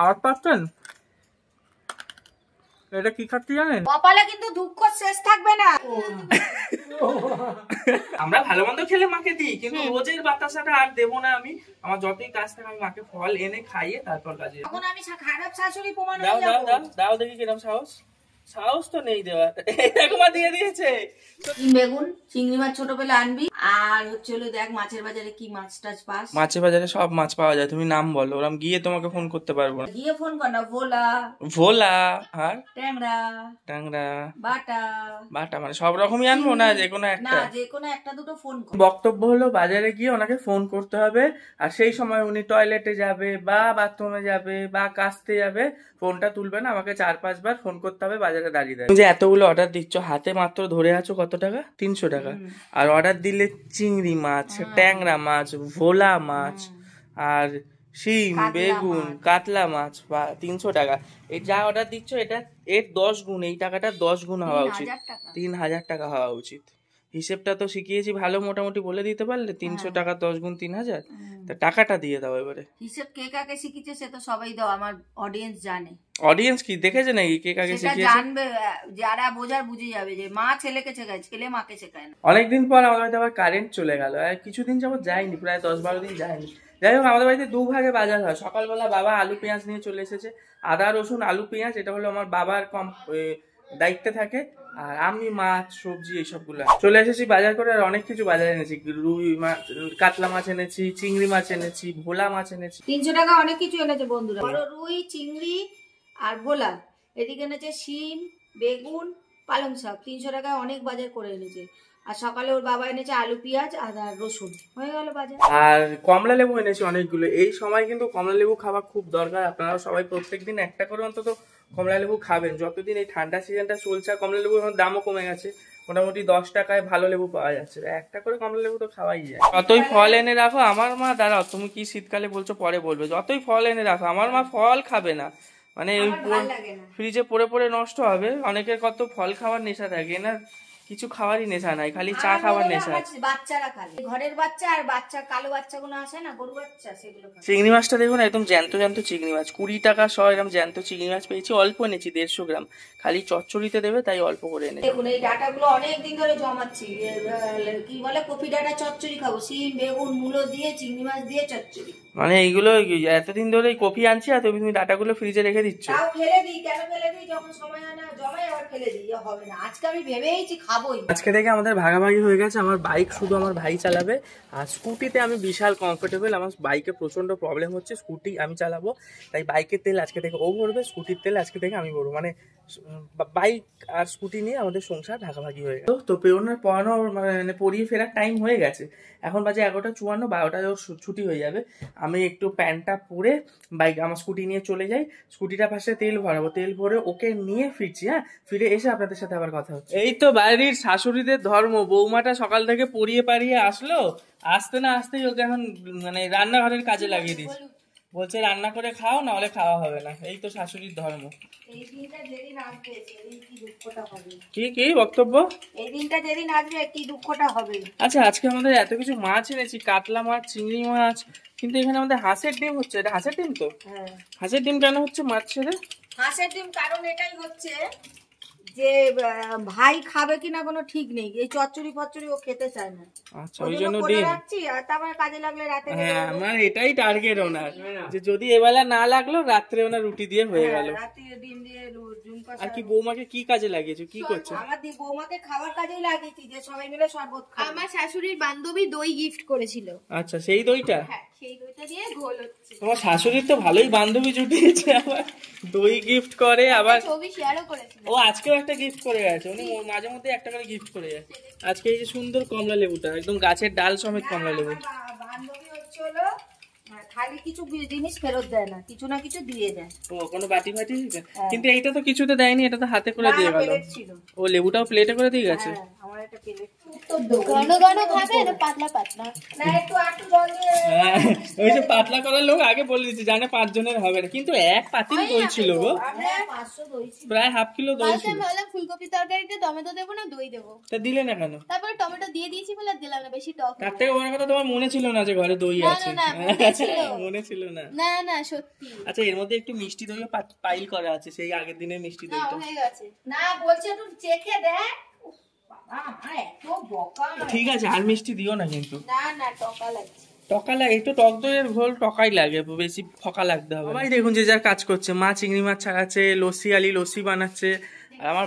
আওয়াজ পাচ্ছেন? এটা কি খাচ্ছি জানেন? কপালে কিন্তু দুঃখ শেষ থাকবে না। আমরা ভালো মন্দ খেলে মাকে দিই, কিন্তু রোজের বাতাসাটা আর দেবো না আমি। আমার যতই কাজ থাকে আমি মাকে ফল এনে খাইয়ে তারপর কাজে। এখন আমি খারাপ শাশুড়ি প্রমাণ দাও হয়ে দাও যাব। দাও দাও দেখি কিরকম সাহস। সাহস তো নেই দেওয়ার, এরকম দিয়ে দিয়েছে। বেগুন চিংড়ি মাছ ছোট পেলে আনবি, আর হচ্ছে হলো দেখ মাছের বাজারে কি মাছ টাছ পাস। মাছের বাজারে সব মাছ পাওয়া যায়, তুমি নাম বলো, ওরম গিয়ে তোমাকে ফোন করতে পারবো না। গিয়ে ফোন কর না। ভোলা, ভোলা আর ট্যাংরা, ট্যাংরা, বাটা। বাটা মানে সব রকমই আনবো না যে কোনো একটা? না, যে কোনো একটা দুটো ফোন কর। বক্তব্য হলো বাজারে গিয়ে ওনাকে ফোন করতে হবে, আর সেই সময় উনি টয়লেটে যাবে বা বাথরুমে যাবে বা কাচতে যাবে, ফোনটা তুলবে না, আমাকে 4-5 বার ফোন করতে হবে বাজারে দাঁড়িয়ে দাঁড়িয়ে। তুমি যে এতগুলো অর্ডার দিচ্ছ, হাতে মাত্র ধরে আছো কত টাকা? 300 টাকা। আর অর্ডার দিলে চিংড়ি মাছ, ট্যাংরা মাছ, ভোলা মাছ, আর শিম, বেগুন, কাতলা মাছ, 300 টাকা। এই যা অর্ডার দিচ্ছ এটা এর 10 গুণ, এই টাকাটা 10 গুণ হওয়া উচিত। 3000 টাকা হওয়া উচিত। হিসেবটা তো শিখিয়েছি ভালো, মোটামুটি বলে দিতে পারলে 300 টাকা 10 গুণ 3000, তা টাকাটা দিয়ে দাও এবারে। হিসেব কে কাকে শিখিয়েছে সে তো সবাই দাও, আমার অডিয়েন্স জানে। অডিয়েন্স কি দেখেছে নাকি কে কাকে শিখিয়েছে? জানবে, যারা বোঝার বুঝে যাবে যে মা ছেলেকে শেখায়, ছেলে মাকে শেখায় না। অনেকদিন পর আমাদের বাড়িতে আবার কারেন্ট চলে গেল, আর কিছুদিন যাবত যায়নি, প্রায় 10-12 দিন যায়নি। যাই হোক, আমাদের বাড়িতে 2 ভাগে বাজার হয়। সকালবেলা বাবা আলু পেঁয়াজ নিয়ে চলে এসেছে, আদা রসুন আলু পেঁয়াজ, এটা হলো আমার বাবার দায়িত্বে থাকে। আর আমি মাছ সবজি এইসবগুলো চলে এসেছি বাজার করে। আর অনেক কিছু বাজারে এনেছি, রুই মাছ, কাতলা মাছ এনেছি, চিংড়ি মাছ এনেছি, ভোলা মাছ এনেছি। 300 টাকা অনেক কিছু এনেছে বন্ধুরা। বড় রুই, চিংড়ি আর ভোলা। এদিকে এনেছে শিম, বেগুন, পালং শাক। 300 টাকায় অনেক বাজার করে এনেছে। আর সকালে ওর বাবা এনেছে আলু পেঁয়াজ আদা রসুন, হয়ে গেল বাজার। আর কমলা লেবু এনেছি অনেকগুলো। এই সময় কিন্তু কমলা লেবু খাওয়া খুব দরকার। আপনারা সবাই প্রত্যেকদিন একটা করে অন্তত কমলা লেবু খাবেন। যতদিন এই ঠান্ডা সিজনটা চলছে, কমলা লেবুর দামও কমে গেছে, মোটামুটি 10 টাকায় ভালো লেবু পাওয়া যাচ্ছে। একটা করে কমলা লেবু তো খাওয়াই যায়। যতই ফল এনে রাখো, আমার মা, দাঁড়াও তুমি কি শীতকালে বলছো পরে বলবে, যতই ফল এনে রাখো আমার মা ফল খাবে না, মানে ফ্রিজে পড়ে পড়ে নষ্ট হবে। অনেকের কত ফল খাওয়ার নেশা থাকে না, কিছু খাওয়ারই নেশা নাই, খালি চা খাওয়ার নেশা। বাচ্চারা খালে, ঘরের বাচ্চা আর বাচ্চা কালো বাচ্চাগুলো আসে না, গরু বাচ্চা, সেগুলো খায়। চিংড়ি মাছটা দেখুন, একদম জ্যান্ত জ্যান্ত চিংড়ি মাছ, 20 টাকা 100 এরকম জ্যান্ত চিংড়ি মাছ পেয়েছি। অল্প এনেছি, 150 গ্রাম, খালি চচ্চড়িতে দেবে তাই অল্প করে এনেছি। দেখুন এই ডাটাগুলো অনেকদিন ধরে জমাচ্ছি, কি বলে কপি ডাটা চচ্চড়ি খাবো, শিম বেগুন মূলো দিয়ে চিংড়ি মাছ দিয়ে চচ্চড়ি। মানে এইগুলো এতদিন ধরে কপি আনছি আর তুমি ডাটাগুলো ফ্রিজে রেখে দিচ্ছ। তাও ফেলে দিই, কেন ফেলে দিই? যখন সময় হয় না জমাই আবার ফেলে দিই, হবে না। আজকে আমি ভেবেইছি খাবোই। আজকে থেকে আমাদের ভাগাভাগি হয়ে গেছে। আমার বাইক শুধু আমার ভাই চালাবে, আর স্কুটিতে আমি বিশাল কমফোর্টেবল। আমার বাইকে প্রচন্ড প্রবলেম হচ্ছে, স্কুটি আমি চালাবো, তাই বাইকের তেল আজকে থেকে ও ভরবে, স্কুটির তেল আজকে থেকে আমি ভরবো। মানে বাইক আর স্কুটি নিয়ে আমাদের সংসার ভাগাভাগি হয়ে গেছে। তো পেরোনোর পড়ানো মানে পড়িয়ে ফেরার টাইম হয়ে গেছে, এখন বাজে 11:54, 12টায় ওর ছুটি হয়ে যাবে। আমি একটু প্যান্টটা পরে বাইক আমার স্কুটি নিয়ে চলে যাই, স্কুটিটা পাশে তেল ভরাবো, তেল ভরে ওকে নিয়ে ফিরছি। হ্যাঁ, ফিরে এসে আপনাদের সাথে আবার কথা হচ্ছে। এই তো বাড়ির শাশুড়িদের ধর্ম, বৌমাটা সকাল থেকে পড়িয়ে পারিয়ে আসলো, আসতে না আসতেই ওকে এখন মানে রান্নাঘরের কাজে লাগিয়ে দিয়েছে, বলছে রান্না করে খাও, না হলে খাওয়া হবে না। এই তো শাশুড়ির ধর্ম। এই দিনটা যেদিন আসবে সেদিন কি দুঃখটা হবে। কি বক্তব্য? এই দিনটা যেদিন আসবে কি দুঃখটা হবে। আচ্ছা, আজকে আমাদের এত কিছু মাছ এনেছি, কাতলা মাছ, চিংড়ি মাছ, কিন্তু এখানে আমাদের হাঁসের ডিম হচ্ছে। এটা হাঁসের ডিম তো? হ্যাঁ। হাঁসের ডিম কেন হচ্ছে মাছ ছেড়ে? হাঁসের ডিম কারণ এটাই হচ্ছে যে ভাই খাবে কিনা কোনো ঠিক নেই, এই চচ্চড়ি ফচ্চড়ি ও খেতে চায় না। আচ্ছা, ওই জন্য ডিম রাখছি, আর তারপরে কাজে লাগলে রাতে। হ্যাঁ, আমার এটাই টার্গেট ওনার, যে যদি এবেলা না লাগলো রাত্রে ওনার রুটি দিয়ে হয়ে গেল। রাতে ডিম দিয়ে আর কি বৌমাকে কি কাজে লাগিয়েছো, কি করছো? আমার বৌমাকে খাবার কাজেই লাগিয়েছি, যে সবাই মিলে শরবত খাবো। আমার শাশুড়ির বান্ধবী দই গিফট করেছিল। আচ্ছা, সেই দইটা? হ্যাঁ, সেই দইটা দিয়ে ঘোল হচ্ছে। তোমার শাশুড়ির তো ভালোই বান্ধবী জুটিয়েছে, আবার দই গিফট করে, আবার ছবি শেয়ারও করেছিল। ও আজকেও একটা গিফট করে গেছে, উনি মাঝে মধ্যে একটা করে গিফট করে যায়। আজকে এই যে সুন্দর কমলা লেবুটা, একদম গাছের ডাল সমেত কমলা লেবু। বান্ধবী হচ্ছে হলো খালি কিছু জিনিস ফেরত দেয় না, কিছু না কিছু দিয়ে দেয়। ও কোনো বাটি ফাটি? কিন্তু এইটা তো কিছুতে দেয়নি, এটা তো হাতে করে দিয়ে গেল। ও লেবুটাও প্লেটে করে দিয়ে গেছে। আমার একটা প্লেট ছিল। ঘন ঘন খাবে না পাতলা পাতলা? না একটু আটটু জল দিয়ে হ্যাঁ, ওই যে পাতলা করার লোক আগে বলে দিচ্ছে জানে 5 জনের হবে না, কিন্তু এক পাতিল দই ছিল গো, আমরা 500 দই ছিল। প্রায় হাফ কিলো দই কালকে ছিল। আমি ভাবলাম ফুলকপি তরকারিতে টমেটো দেবো না দই দেবো, তা দিলে না কেন? তারপরে টমেটো দিয়ে দিয়েছি বলে আর দিলাম না, বেশি টক তার থেকে বড় কথা তোমার মনে ছিল না যে ঘরে দই না, আছে। না, মনে ছিল। মনে ছিল না। না না সত্যি আচ্ছা এর মধ্যে একটু মিষ্টি দইও পাইল করা আছে, সেই আগের দিনের মিষ্টি না দইটা। হয়ে গেছে। না বলছে একটু চেখে দেখ। উফ, বাবা আমার এত বকা। ঠিক আছে আর মিষ্টি দিও না কিন্তু। না না টকা লাগছে। টকা লাগে, একটু টক দইয়ের ঘোল টকাই লাগে, বেশি ফকা লাগতে হবে। সবাই দেখুন যে যার কাজ করছে, মা চিংড়ি মাছ ছাড়াচ্ছে, লস্যি আলি লস্যি বানাচ্ছে, আর আমার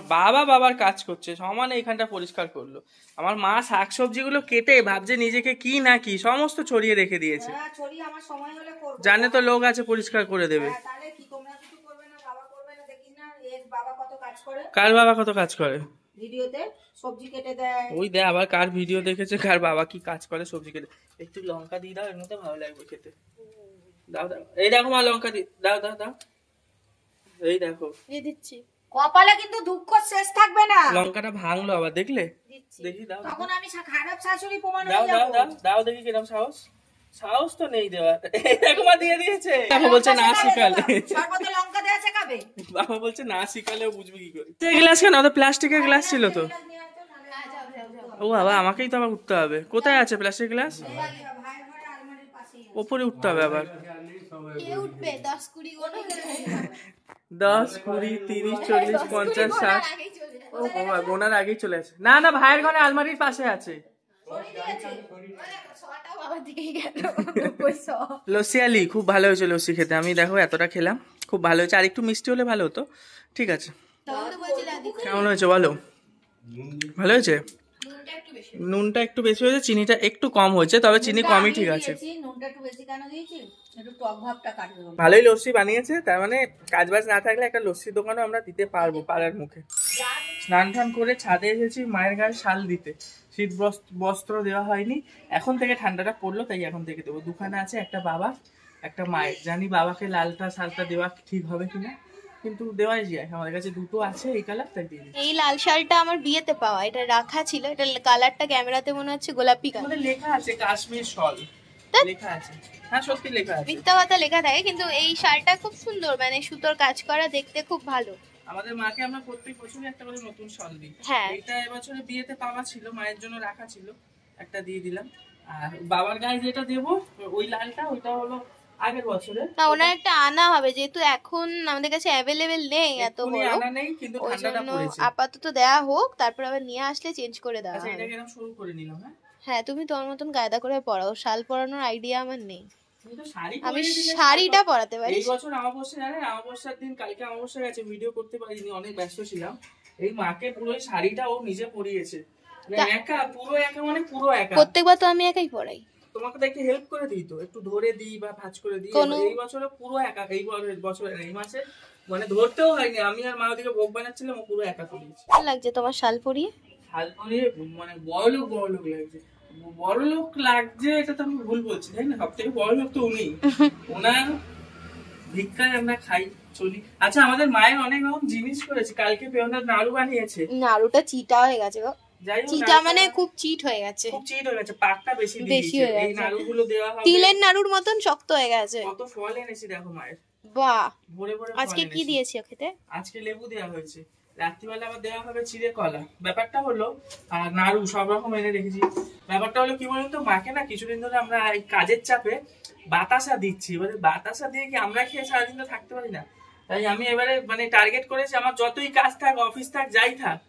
বাবার কাজ করছে, সমানে এখানটা পরিষ্কার করলো। আমার মা শাকসবজিগুলো কেটে ভাবছে নিজেকে কি না কি সমস্ত ছড়িয়ে রেখে দিয়েছে, হ্যাঁ ছড়িয়ে আমার সময় হলে করব। জানে তো লোক আছে পরিষ্কার করে দেবে। হ্যাঁ, তাহলে কি তোমরা কিছু করবে না, বাবা করবে না, দেখিস না এর বাবা কত কাজ করে কার বাবা কত কাজ করে ভিডিওতে, সবজি কেটে দেয়। ওই দে আবার কার ভিডিও দেখেছে কার বাবা কি কাজ করে সবজি কেটে। একটু লঙ্কা দিয়ে দাও, এর মধ্যে ভালো লাগবে খেতে। দাও দাও, এই দেখো মা লঙ্কা দি দাও দাও দাও, এই দেখো দিয়ে দিচ্ছি কপালে কিন্তু দুঃখ শেষ থাকবে না। লঙ্কাটা ভাঙলো আবার, দেখলে? দিচ্ছি। দেখি দাও তখন আমি খারাপ শাশুড়ি প্রমাণ দাও হয়ে দাও যাবো। দাও দাও দেখি কিরম সাহস, সাহস তো নেই দেওয়ার। দেখো মা দিয়ে দিয়েছে। দেখো বলছে না শিখালে, সর্বতে লঙ্কা দেয়া শেখাবে। বাবা বলছে না শিখালেও বুঝবি কি করে। এই গ্লাস কেন? ওটা প্লাস্টিকের গ্লাস ছিল তো। ও বাবা আমাকেই তো আবার উঠতে হবে। কোথায় আছে প্লাস্টিক গ্লাস? ভাইয়ের ঘরে আলমারির পাশেই আছে। ওপরে উঠতে হবে আবার। কে উঠবে 10-20 গোনা 10 20 30 40 50 60। আগেই চলে যাবে। ও বাবা গোনার আগেই চলে আসে। না না ভাইয়ের ঘরে আলমারির পাশে আছে। ছটা বাবা দিকেই গেল 90 লস্যি আলি খুব ভালো হয়েছে লস্যি খেতে, আমি দেখো এতটা খেলাম, খুব ভালো হয়েছে। আর একটু মিষ্টি হলে ভালো হতো। ঠিক আছে তখন তো বলছি দাদি কেমন হয়েছে বলো? ভালো হয়েছে। নুনটা একটু বেশি। নুনটা একটু বেশি হয়েছে, চিনিটা একটু কম হয়েছে, তবে চিনি কমই ঠিক আছে। নুনটা একটু বেশি কেন দিয়েছি, একটু টক ভাবটা কাটবে বলে। ভালোই লস্যি বানিয়েছে, তার মানে কাজ বাজ না থাকলে একটা লস্যির দোকানও আমরা দিতে পারবো পাড়ার মুখে। স্নান টান করে ছাদে এসেছি মায়ের গায়ে শাল দিতে, শীত বস্ত্র দেওয়া হয়নি, এখন থেকে ঠান্ডাটা পড়লো তাই এখন থেকে দেবো। দুখানা আছে, একটা বাবা একটা মায়ের, জানি বাবাকে লালটা শালটা দেওয়া ঠিক হবে কিনা, কিন্তু দেওয়াই যায়, আমাদের কাছে দুটো আছে এই কালার তাই দিয়ে দিই। এই লাল শালটা আমার বিয়েতে পাওয়া, এটা রাখা ছিল, এটা কালারটা ক্যামেরাতে মনে হচ্ছে গোলাপি কালার। আমাদের লেখা আছে কাশ্মীর শল লেখা আছে, হ্যাঁ সত্যি লেখা আছে। মিথ্যা কথা লেখা থাকে, কিন্তু এই শালটা খুব সুন্দর, মানে সুতোর কাজ করা, দেখতে খুব ভালো। আমাদের মাকে আমরা প্রত্যেক বছরই একটা করে নতুন শল দিই। হ্যাঁ। এটা এবছরে বিয়েতে পাওয়া ছিল, মায়ের জন্য রাখা ছিল, একটা দিয়ে দিলাম। আর বাবার গায়ে যেটা দেবো ওই লালটা, ওইটা হলো আগের বছরে। না ওনার একটা আনা হবে, যেহেতু এখন আমাদের কাছে অ্যাভেলেবেল নেই এত এক্ষুনি বড়, আনা নেই, কিন্তু ওই ঠান্ডাটা জন্য পড়েছে। আপাতত দেয়া হোক, তারপর আবার নিয়ে আসলে চেঞ্জ করে দেওয়া আচ্ছা হবে। এটাকে এরকম শুরু করে নিলাম। হ্যাঁ হ্যাঁ তুমি তোমার মতন কায়দা করে পড়াও, শাল পরানোর আইডিয়া আমার নেই, তুমি তো শাড়ি আমি পরে দিলে, শাড়িটা পরাতে পারি। এই বছর অমাবস্যা জানেন, অমাবস্যার দিন, কালকে অমাবস্যা গেছে, ভিডিও করতে পারিনি, অনেক ব্যস্ত ছিলাম। এই মাকে পুরো এই শাড়িটা ও নিজে পরিয়েছে, মানে একা, পুরো একা, মানে পুরো একা। প্রত্যেকবার তো আমি একাই পড়াই। তোমাকে তো একটু হেল্প করে দিই, তো একটু ধরে দিই বা ভাঁজ করে দিই। এই বছরে পুরো একা, এই বছরে এই মাসে মানে ধরতেও হয়নি, আমি আর মা ওদিকে ভোগ বানাচ্ছিলাম, ও পুরো একা করিয়েছে। ভালো লাগছে তোমার শাল পরিয়ে? শাল পরিয়ে মানে বড়লোক লাগছে, বড়লোক লাগছে, এটা তো আমি ভুল বলছি তাই না? সব থেকে বড়লোক তো উনি, ওনার ভিক্ষায় আমরা খাই চলি। আচ্ছা আমাদের মায়ের অনেক রকম জিনিস করেছে, কালকে পেওনার নাড়ু বানিয়েছে। নাড়ুটা চিটা হয়ে গেছে গো, যাই হোক চিটা মানে খুব চিট হয়ে গেছে, খুব চিট হয়ে গেছে, পাকটা বেশি বেশি দিয়েছে। হয়ে এই গেছে, নাড়ুগুলো দেওয়া হবে, তিলের নাড়ুর মতন শক্ত হয়ে গেছে। কত ফল এনেছি দেখো মায়ের, বাহ, ভরে ভরে আজকে ফল কি এনেছি। দিয়েছি খেতে? আজকে লেবু দেওয়া হয়েছে, রাত্রিবেলা আবার দেওয়া হবে চিড়ে কলা। ব্যাপারটা হলো আর নাড়ু সব রকম এনে রেখেছি। ব্যাপারটা হলো কি বলুন তো, মাকে না কিছুদিন ধরে আমরা এই কাজের চাপে বাতাসা দিচ্ছি, এবারে বাতাসা দিয়ে কি আমরা খেয়ে সারাদিন তো থাকতে পারি না, তাই আমি এবারে মানে টার্গেট করেছি, আমার যতই কাজ থাক, অফিস থাক, যাই থাক,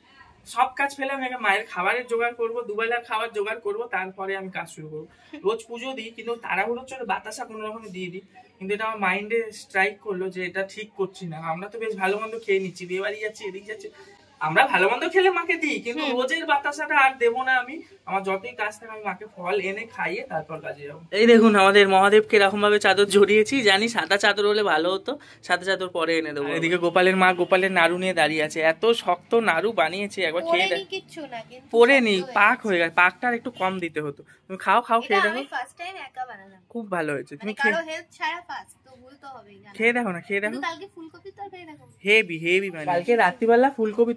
সব কাজ ফেলে আমি আগে মায়ের খাবারের জোগাড় করবো, দুবেলার খাবার জোগাড় করবো, তারপরে আমি কাজ শুরু করবো। রোজ পুজো দিই, কিন্তু তাড়াহুড়োর জন্য বাতাসা কোনো রকমে দিয়ে দিই, কিন্তু এটা আমার মাইন্ডে স্ট্রাইক করলো যে এটা ঠিক করছি না। আমরা তো বেশ ভালো মন্দ খেয়ে নিচ্ছি, বিয়ে বাড়ি যাচ্ছি, এদিকে যাচ্ছি, আমরা ভালো মন্দ খেলে মাকে দিই, কিন্তু রোজের বাতাসাটা আর দেবো না আমি। আমার যতই কাজ থাকে আমি মাকে ফল এনে খাইয়ে তারপর কাজে যাবো। এই দেখুন আমাদের মহাদেবকে এরকম ভাবে চাদর জড়িয়েছি, জানি সাদা চাদর হলে ভালো হতো, সাদা চাদর পরে এনে দেবো। এদিকে গোপালের মা গোপালের নাড়ু নিয়ে দাঁড়িয়ে আছে, এত শক্ত নাড়ু বানিয়েছে, একবার খেয়ে দেখ। কিচ্ছু না, কিন্তু পরে নি, পাক হয়ে গেছে, পাকটা আর একটু কম দিতে হতো। তুমি খাও খাও, খেয়ে দেখো, আমি ফার্স্ট টাইম একা বানালাম, খুব ভালো হয়েছে। মানে তুমি কারো হেল্প ছাড়া ফার্স্ট, তো ভুল তো হবেই জানো। খেয়ে দেখো না, খেয়ে দেখো। কিন্তু কালকে ফুলকপির তরকারি দেখো। হেভি হেভি বানিয়েছে। কালকে রাত্রিবেলা ফুলকপি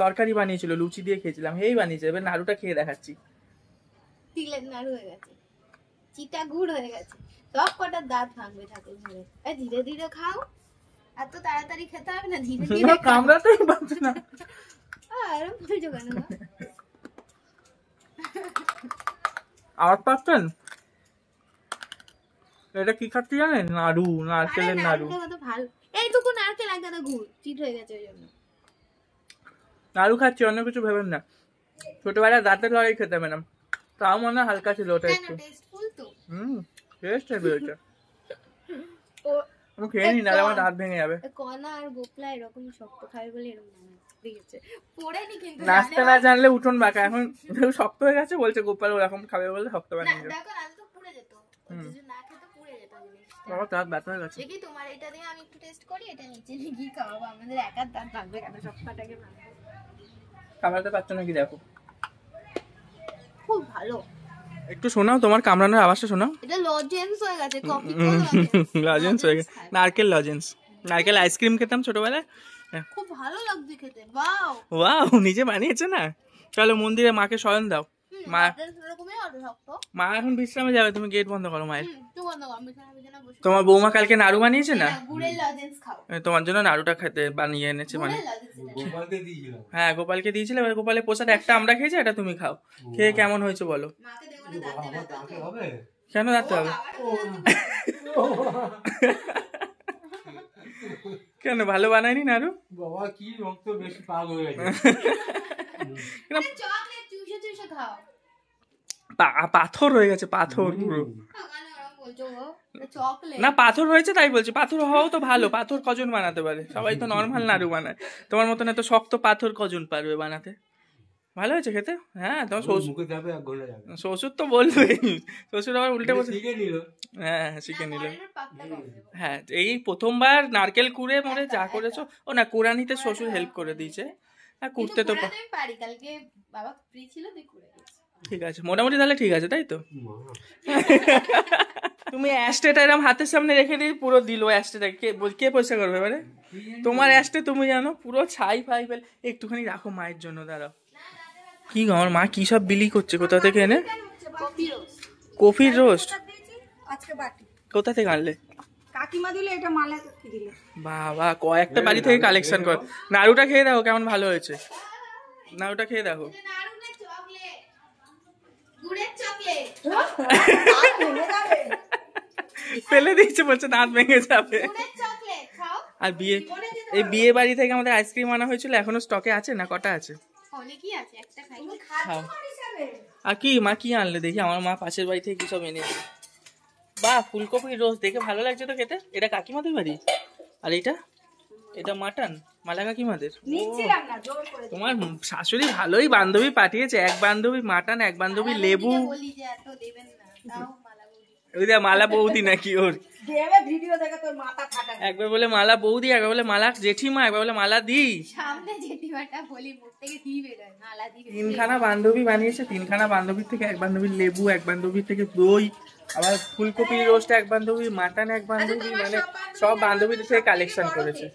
তরকারি বানিয়েছিল, লুচি দিয়ে খেয়েছিলাম, হেভি বানিয়েছে। এবার নাড়ুটা খেয়ে দেখাচ্ছি। তিলের নাড়ু হয়ে গেছে, চিটা গুড় হয়ে গেছে, সব কটা দাঁত ভাঙবে ঠাকুর ঘরে। ধীরে ধীরে খাও, এত তাড়াতাড়ি খেতে হবে না, ধীরে ধীরে কামড়াতেই পারছে না। আরাম হয়ে যাবে না। আওয়াজ পাচ্ছেন? এটা কি খাচ্ছি জানেন? নাড়ু, নারকেলের নাড়ু। ভালো, এইটুকু নারকেল একদম গুড় চিট হয়ে গেছে ওই জন্য নাড়ু খাচ্ছি, অন্য কিছু ভেবেন না। ছোটবেলায় দাঁতের লড়াই খেতে ম্যাডাম, তাও মনে হয় হালকা ছিল ওটা একটু। টেস্টফুল তো। টেস্ট হেভি হয়েছে। ও আমি খেয়ে নি, নাহলে আমার দাঁত ভেঙে যাবে। কনা আর গোপলা এরকম শক্ত খাবে বলে এরকম দেখেছে পড়েনি, কিন্তু নাচতে না জানলে উঠোন বাঁকা, এখন শক্ত হয়ে গেছে বলছে গোপাল ওরকম খাবে বলে শক্ত বানিয়ে দিল। দেখো না তো পুড়ে যেত, যদি না খেতে পুড়ে যেত জিনিসটা। বাবা দাঁত ব্যথা হয়ে গেছে। দেখি তোমার এটা দিয়ে আমি একটু টেস্ট করি, এটা নিচে গিয়ে খাওয়াবো, আমাদের একার দাঁত ভাঙবে কেন, সব কটাকে ভাঙবে। কামড়াতে পারছো নাকি দেখো। খুব ভালো। একটু শোনাও, তোমার কামড়ানোর আওয়াজটা শোনাও। এটা লজেন্স হয়ে গেছে, কফি লজেন্স হয়ে গেছে, নারকেল লজেন্স। নারকেল আইসক্রিম খেতাম ছোটবেলায়, খুব ভালো লাগছে খেতে। ওয়াও ওয়াও, নিজে বানিয়েছে না। চলো মন্দিরে মাকে শয়ন দাও। মা এরকমই হবে শক্ত। মা এখন বিশ্রামে যাবে, তুমি গেট বন্ধ করো মায়ের। তুই বন্ধ কর, বিছানা বিছানা বসে। তোমার বৌমা কালকে নাড়ু বানিয়েছে না, গুড়ের লজেন্স খাও। তোমার জন্য নাড়ুটা খেতে বানিয়ে এনেছে মানে। গোপালকে দিয়েছিলাম। হ্যাঁ গোপালকে দিয়েছিলে, এবার গোপালের প্রসাদ একটা আমরা খেয়েছি, এটা তুমি খাও। খেয়ে কেমন হয়েছে বলো। মাকে দেবো না, দাঁতে আমার ব্যথা দাঁতে তো। হবে? কেন রাখতে হবে? কেন ভালো বানায়নি নাড়ু? বাবা কি রক্ত বেশি পাক হয়ে গেছে। চকলেট চুষে চুষে খাও। পাথর হয়ে গেছে, পাথর পুরো। বলছো চকলেট না পাথর হয়েছে তাই বলছি, পাথর হওয়াও তো ভালো। পাথর কজন বানাতে পারে? সবাই তো নর্মাল নাড়ু বানায়, তোমার মতন এত শক্ত পাথর কজন পারবে বানাতে? ভালো হয়েছে খেতে। হ্যাঁ তোমার মুখে যাবে এক ঘন্টা যাবে। শ্বশুর তো বলবেই, শ্বশুর আবার উল্টে বসে। শিখে নিল। হ্যাঁ শিখে নিল। পাকটা কম দেবো। হ্যাঁ এই প্রথমবার নারকেল কুড়ে মরে যা করেছো। ও না কুড়ানিতে শ্বশুর হেল্প করে দিয়েছে, হ্যাঁ কুড়তে তো কিন্তু আমি পারি, কালকে বাবা ফ্রি ছিল তুই করে দিয়েছিস। ঠিক আছে মোটামুটি, তাহলে ঠিক আছে তাই তো। তুমি অ্যাস্টেটা এরকম হাতের সামনে রেখে দিয়ে পুরো দিল অ্যাস্টেটা, কে পয়সা করবে এবারে? তোমার অ্যাস্টে তুমি জানো পুরো ছাই ফাই ফেল। একটুখানি রাখো মায়ের জন্য, দাঁড়াও। কি আমার মা কি সব বিলি করছে, কোথা থেকে এনে? কফির রোস্ট আজকে বাটি কোথা থেকে আনলে? কাকিমা দিলে, এটা মালা দিলে। বাবা কয়েকটা বাড়ি থেকে কালেকশন কর। নাড়ুটা খেয়ে দেখো কেমন ভালো হয়েছে, নাড়ুটা খেয়ে দেখো। গুড়ের চকলেট ফেলে দিয়েছে বলছে দাঁত ভেঙে যাবে। গুড়ের চকলেট খাও। আর এই বিয়ে বাড়ি থেকে আমাদের আইসক্রিম আনা হয়েছিল, এখনো স্টকে আছে না? কটা আছে? অনেকই আছে, একটা খাই। খাও। আর কি মা কি আনলে দেখি? আমার মা পাশের বাড়ি থেকে কি সব এনেছে। বাহ ফুলকপির রোস্ট দেখে ভালো লাগছে তো খেতে। এটা কাকিমাদের বাড়ি। আর এটা মাটন মালা কাকিমাদের। তোমার শাশুড়ি ভালোই বান্ধবী পাঠিয়েছে, এক বান্ধবী মাটন, এক বান্ধবী লেবু। বলি যে এত দেবেন না, তাও মালা বৌদি। ওই দেখ মালা বৌদি নাকি ওর। ভিডিও দেখে তোর মাথা ফাটা। একবার বলে মালা বৌদি, একবার বলে মালা জেঠিমা, একবার বলে মালা দি। সামনে জেঠিমাটা বলি, মুখ থেকে কি বেরোয়, মালা দি। তিনখানা বান্ধবী বানিয়েছে, তিনখানা বান্ধবীর থেকে এক বান্ধবীর লেবু, এক বান্ধবীর থেকে দই, আবার ফুলকপির রোস্ট এক বান্ধবী, মাটন এক বান্ধবী, মানে সব বান্ধবীদের থেকে কালেকশন করেছে।